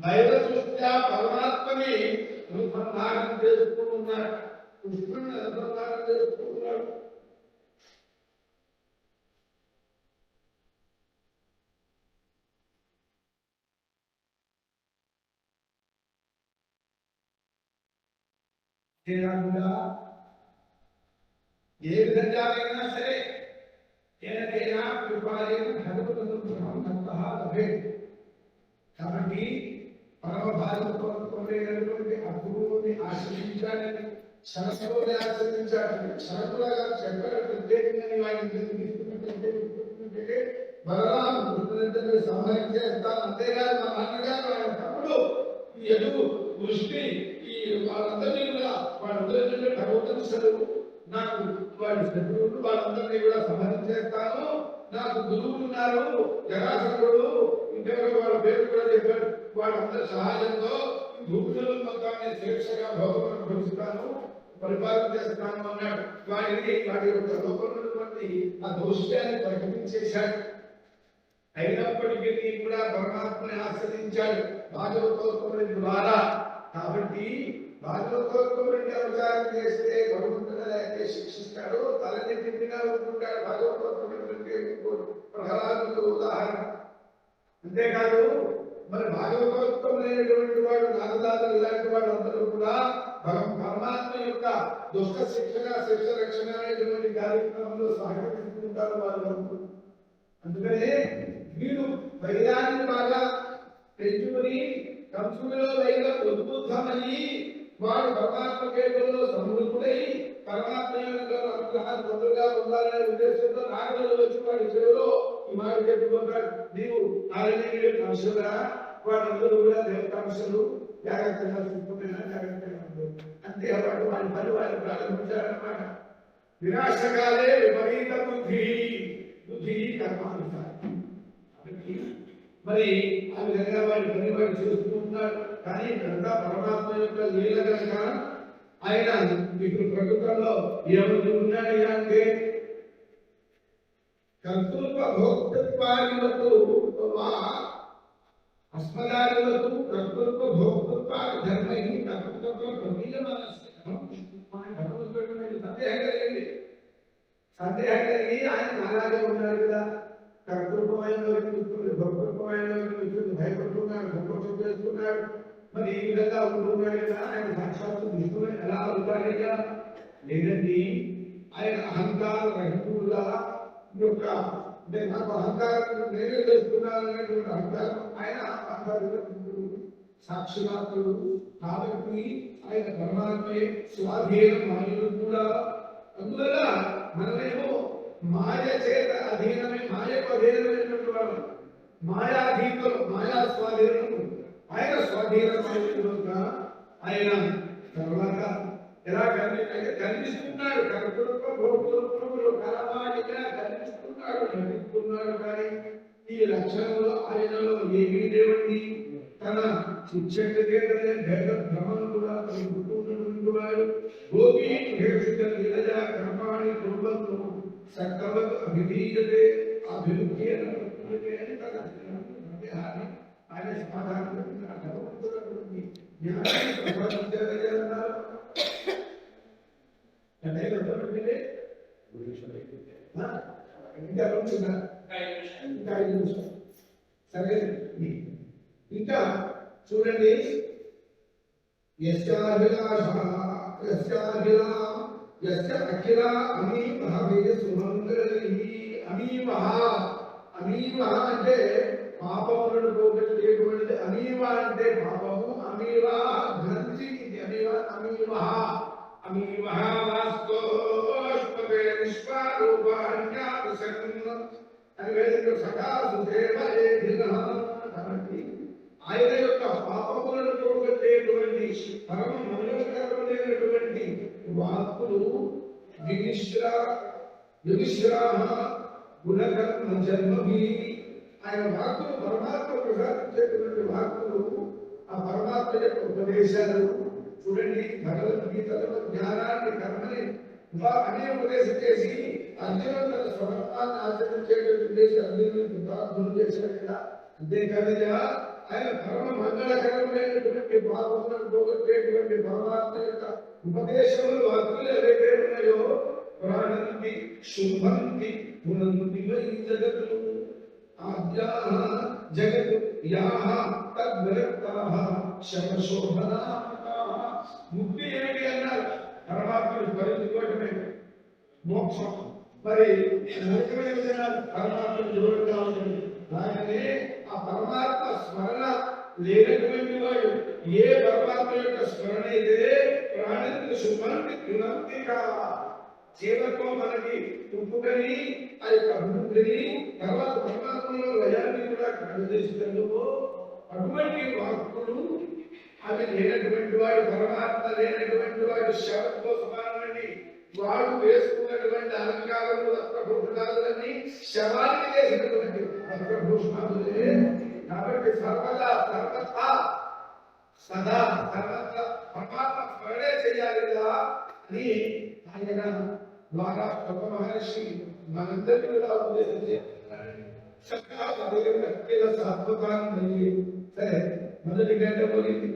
దైవ దృష్ట్యా పరమాత్మని అనుసంధానం చేస్తూ ఉన్నారు, కృష్ణుని అనుసంధానం చేస్తూ ఉన్నాడు. ఏ విధంగానైనా సరే ఏదైనా కృపాలైన కాబట్టి పరమ భారతమైనటువంటి అప్పుడుని ఆశ్రయించాలని శరస్సులోనే ఆశ్రయించాలని శరతులుగా చెప్పారు. ప్రత్యేకంగా ఆయన బలరాముడు సంహరణ చేస్తాను. అంతేగాదు మా నాన్నగారు ఆయన తమ్ముడు ఈ ఎదుగు వృష్టి ఈ వాళ్ళందరినీ కూడా వాళ్ళందరినీ భగవంతుని సెలవు నాకు వాడి శత్రువులు వాళ్ళందరినీ కూడా సంహరణ చేస్తాను. నాకు గురువులు ఉన్నారు, జరాసంధుడు ఇంకెవరో వాళ్ళ పేరు కూడా చెప్పాడు. వాళ్ళందరి సహాయంతో భూములు మొత్తాన్ని స్వేచ్ఛగా భోగం అనుభవిస్తాను, పరిపాలన చేస్తాను అన్నాడు. వాటి యొక్క లోపలటువంటి ఆ దోషాన్ని ప్రకటించేశాడు. అయినప్పటికీ కూడా పరమాత్మని ఆశ్రయించాడు భాగవతోత్తముడి ద్వారా. కాబట్టి భాగవతోత్తముడిని అవతారం చేస్తే భగవంతుడు అయితే శిక్షిస్తాడు, తలని తిప్పిగా ఉంటుంటాడు. భాగవతోత్తముడి ప్రహ్లాదుడు ఉదాహరణ. అంతేకాదు మరి భాగవతోత్తములైనటువంటి వాడు నారదాదులు ఇలాంటి వాడు అందరూ కూడా పరమాత్మ యొక్క దుష్ట శిక్షణ శిక్ష రక్షణ అనేటువంటి కార్యక్రమంలో సహకరిస్తుంటారు వాళ్ళు. అందుకనే వీడు వైరాన్ని బాగా పెంచుకుని కంసుడిలో లైన ఉద్బుద్ధమయ్యి వాడు పరమాత్మ కేంద్రంలో సమృద్ధుడై పరమాత్మ యొక్క అనుగ్రహాన్ని తొందరగా పొందాలనే ఉద్దేశంతో నాగరులు వచ్చి వాడి చెరువులో ఈ మాట చెప్పుకుంటాడు, నీవు నారాయణ కంసుడా, వాళ్ళందరూ కూడా దేవతాంశలు, జాగ్రత్తగా చూసుకున్నా జాగ్రత్తగా ఉంటుంది అంటే వాడు వాడి పని వాళ్ళు ప్రారంభించారన్నమాట. వినాశకాలే విపరీత బుద్ధి బుద్ధి కర్మానుసారి. మరి ఆ విధంగా వాడి పని వాడు చేస్తూ ఉంటాడు. కానీ ఇదంతా పరమాత్మ యొక్క లీల కనుక ఆయన ఇప్పుడు ప్రకృతంలో ఏమవుతూ ఉన్నాడు అంటే కర్తృత్వ భోక్తృత్వాదివతు అస్మదాదివతు కర్తృత్వ భోక్తృత్వాది ధర్మై కర్తృత్వ సందేహం కలిగి ఆయన అలాగే ఉన్నాడు కదా. కర్తృత్వమైన చూస్తుంది, భోక్తృత్వమైన చూస్తుంది, భయపడుతున్నాడు, సంతోషం చేస్తున్నాడు. మరి ఈ విధంగా ఉంటున్నాడు కదా. ఆయన సాక్షాత్తు విష్ణువు ఎలా అవుతాడయ్యా? లేదండి, ఆయన అహంకార రహితుడుగా యొక్క అంటే నాకు అహంకారం నేనే చేస్తున్నాను అనేటువంటి అహంకారం ఆయన అహంకారుడు సాక్షిమాత్రుడు కాబట్టి ఆయన పరమాత్మే స్వాధీనం మాయలు కూడా. అందువల్ల మనమేమో మాయ చేత అధీనమే, మాయకు అధీనమైనటువంటి వాడు, మాయాధీనులు, మాయా స్వాధీనము, ఆయన స్వాధీనమైనట్టుగా ఆయన తర్వాత ఎలా కనిపిస్తున్నాడు. కర్తృత్వ భోక్తృత్వములు కలవాడిగా కనిపిస్తున్నాడు, నటిస్తున్నాడు. కానీ ఈ లక్షణంలో ఆయనలో ఏమీ లేవండి. తన శిక్షకుడే భేద భ్రమను కూడా పుట్టుకున్నటువంటి వాడు. గోపీ లీలజా కర్మాణి కుర్వంతు సకలత్ అభిధీయతే అభిముఖ్యేన అని ఆయన సమాధానం సరే. ఇంకా చూడండి, అఖిల అమీమహ అమీమహ అమీమహ అంటే పాపములను పోగొట్టేటువంటిది. అమీమ అంటే పాపము, అమీవా గ్రంథి, అమీవా అమీమహ అమీమహ వాస్తోష్పే విశ్వరూపాణ్యాసన్ అని వేదిక సకాసు దేవయేధిన. కాబట్టి ఆయన యొక్క పాపములను పోగొట్టేటువంటి పరమ మంగళకరమైనటువంటి వాక్కులు విమిశ్రా గుణకర్మ జన్మభి. ఆయన వాక్కులు పరమాత్మ ప్రసాదించేటువంటి వాక్కులు, ఆ పరమాత్మ యొక్క ఉపదేశాలు. చూడండి, భగవద్గీతలో జ్ఞానాన్ని కర్మని అనే ఉపదేశం చేసి అర్జునుడు తన స్వధర్మాన్ని ఆచరించేటువంటి ఉద్దేశం అర్జునుడు చేశాడు కదా. అంతేకాదయ్యా, ఆయన పరమ మంగళకరమైనటువంటి భావములను పోగొట్టేటువంటి పరమాత్మ యొక్క ఉపదేశములు వాక్కులు ఏవైతే ఉన్నాయో ప్రాణంతి శుభంతి పునంతి వై జగత్తు ఆద్యాః జగత్ యాః తద్విరక్తాః శమశోభనాః. ముక్తి ఏమిటి అన్నారు? పరమాత్మను పరిచుకోవటమే మోక్షం. మరి ముఖ్యమైన విధానాలు పరమాత్మను దూరంగా ఉంటుంది. అలాగనే ఆ పరమాత్మ స్మరణ లేనటువంటి వాడు ఏ పరమాత్మ యొక్క స్మరణ అయితే ప్రాణికి శుభానికి పునంతిగా జీవత్వం మనకి పుట్టుకని ఆ యొక్క అభివృద్ధిని తర్వాత పరమాత్మలో లయాన్ని కూడా కలుగజేసినందుకు అటువంటి వాక్కులు అవి లేనటువంటి వాడు, పరమాత్మ లేనటువంటి వాడు శవత్వ సమానమండి. వాడు వేసుకున్నటువంటి అలంకారములు వస్త్రభూషణాదులన్నీ శవానికి చేసినటువంటి వస్త్రభూషణాదులే. కాబట్టి సర్వదా సర్వథా సదా సర్వత్రా పరమాత్మ స్మరణే చేయాలి అని ఆయన ద్వారా ఒక మహర్షి మనందరికీ కూడా ఉపదేశం చేస్తున్నాడు. సరే, మొదటి గంట పోయింది.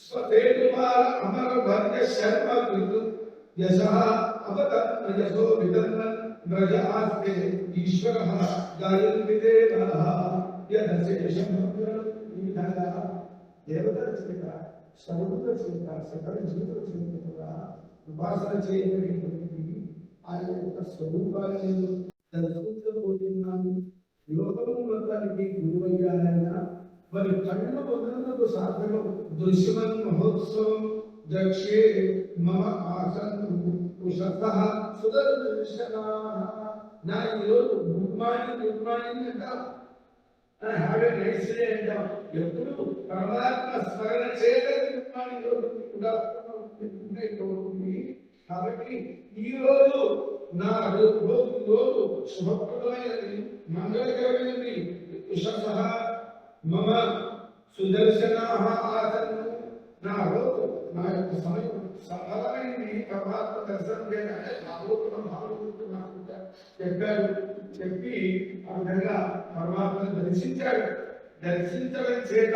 స్వతేజుమాల అమర భర్య శర్మ కృతు యశః అవతన్ యశో విదన్నన్ వ్రజ ఆస్తే ఈశ్వరః గాయన్తి దేవః యదశేషం. ఈ విధంగా దేవతలు సర్వుల చేత సకల జీవుల చేత కూడా ఉపాసన చేయబడినటువంటి ఆయన యొక్క స్వరూపాన్ని తెలుసుకోబోతున్నాను. లోకము మొత్తానికి గురువయ్యాయన మరి కళ్ళు వదలకు సాధనం దృశ్యమన్ మహోత్సవం దక్షే మమ ఆసన్ ఉషతః సుదర్శన. నా ఈరోజు గుడ్ మార్నింగ్ అంటాం, హ్యావ్ ఎ నైస్ డే అంటాం. ఎప్పుడు పరమాత్మ స్మరణ చేయలేదు గుడ్ మార్నింగ్ ఉంటుంది. కాబట్టి ఈ రోజు నా రోజు శుభప్రదమైనది, మంగళకరమైనది. ఉషతః మమ సుదర్శనాః ఆసన్. నా రోజు నా యొక్క సమయం సఫలమైంది. పరమాత్మ దర్శనం చేయడానికి చెప్పాడు. చెప్పి ఆ విధంగా పరమాత్మను దర్శించాడు. దర్శించడం చేత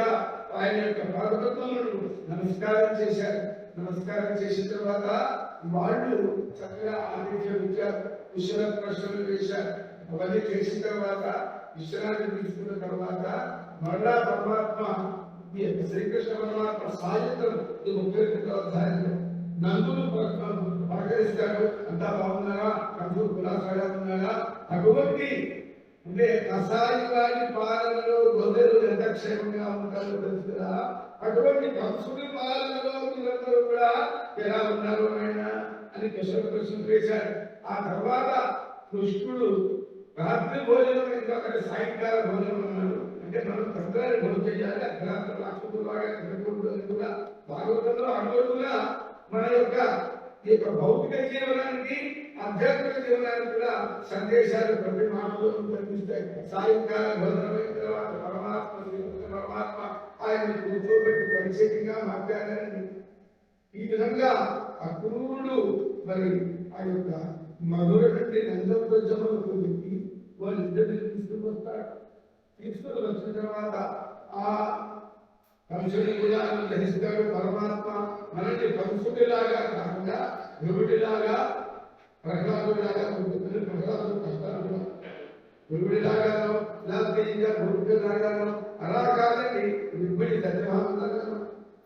ఆయన యొక్క పాదపద్మములను నమస్కారం చేశారు. నమస్కారం చేసిన తర్వాత వాళ్ళు చక్కగా ఆతిథ్యం ఇచ్చారు, కుశల ప్రశ్నలు వేశారు. అవన్నీ చేసిన తర్వాత విశ్రాంతి తీసుకున్న తర్వాత మరలా పరమాత్మ శ్రీకృష్ణ పరమాత్మ సాయంత్రం 32వ అధ్యాయంలో నందులు పలకరిస్తాడు. అంతా బాగున్నారా, కందులు కులాసాగా ఉన్నారా? అటువంటి అంటే కసాయి పాలనలో గొర్రెలు ఎంత క్షేమంగా ఉంటారో తెలుసురా. అటువంటి కంసుడి పాలనలో మీరందరూ కూడా ఎలా ఉన్నారు ఆయన అని ప్రశ్న వేశాడు. ఆ తర్వాత కృష్ణుడు రాత్రి భోజనం ఎందుకంటే సాయంకాల భోజనం అన్నాడు. అంటే మనం తండ్రి భోజనం చేయాలి, అర్ధరాత్రి లాక్ష్మలాగా తినకూడదు అని కూడా భాగవతంలో అనుకోకుండా మన యొక్క భౌతిక జీవనానికి ఆధ్యాత్మిక జీవనానికి కూడా సందేశాలు ప్రతి మాటలో కనిపిస్తాయి. సాయంకాల భోజనమైన తర్వాత పరమాత్మ ఆయన కూర్చోబెట్టి ప్రత్యేకంగా మాట్లాడారని. ఈ విధంగా అక్రూరుడు మరి ఆ యొక్క మధుర నుండి నందోపజములకు పెట్టి వాళ్ళిద్దరిని తీసుకుని వచ్చిన తర్వాత ఆ కంసుని కూడా గ్రహిస్తాడు పరమాత్మ. మనకి కంసుడిలాగా కాకుండా గురుడిలాగా ప్రహ్లాదుడిలాగా ఉంటుంది. ప్రహ్లాదుడు కష్టాలు గురుడిలాగానో లేకపోతే ఇంకా గురుడిలాగానో అలా కాదండి. రుక్మిణి సత్యభావంలాగానో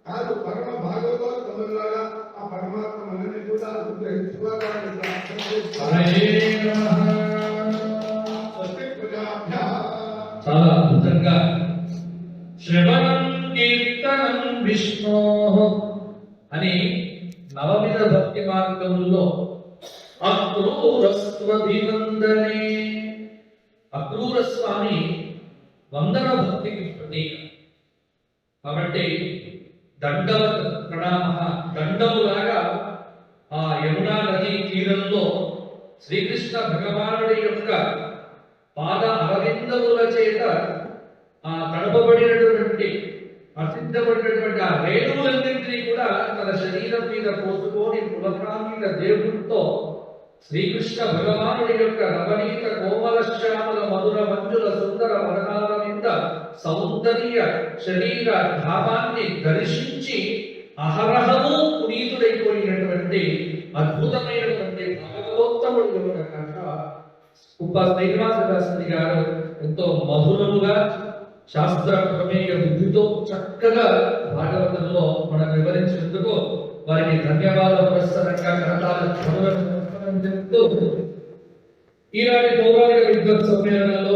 కాదు, పరమ భాగవతోత్తములాగా ఆ పరమాత్మ మనల్ని కూడా అనుగ్రహించుకోవాలని చాలా అద్భుతంగా శ్రవణం కీర్తనం విష్ణు అని నవవిధ భక్తి మార్గంలో అక్రూరస్వభివందనే. అక్రూర స్వామి వందన భక్తికి ప్రతీక కాబట్టి దండవత్ ప్రణామ. దండములాగా ఆ యమునా నదీ తీరంలో శ్రీకృష్ణ భగవానుడి యొక్క పాద అరవిందముల చేత ఆ తడపబడినటువంటి అసిద్ధపడినటువంటి ఆ రేణువులన్నింటినీ కూడా తన శరీరం మీద పోసుకొని పులకాంగిక దేవుడితో శ్రీకృష్ణ భగవానుడి యొక్క రమణీక కోమల శ్యామల మధుర మంజుల సుందర వదనాల మీద సౌందర్య శరీర భావాన్ని దర్శించి అహరహము పునీతుడైపోయినటువంటి అద్భుతమైనటువంటి భాగవతోత్తముడు యొక్క కథ ఉప శ్రీనివాసదాసుని గారు ఎంతో మధురముగా శాస్త్ర ప్రమేయ బుద్ధితో చక్కగా భాగవతంలో మనం వివరించినందుకు వారికి ధన్యవాద పురస్సరంగా కరతాల చెప్తూ ఈనాటి పౌరాణిక విద్వత్ సమ్మేళనంలో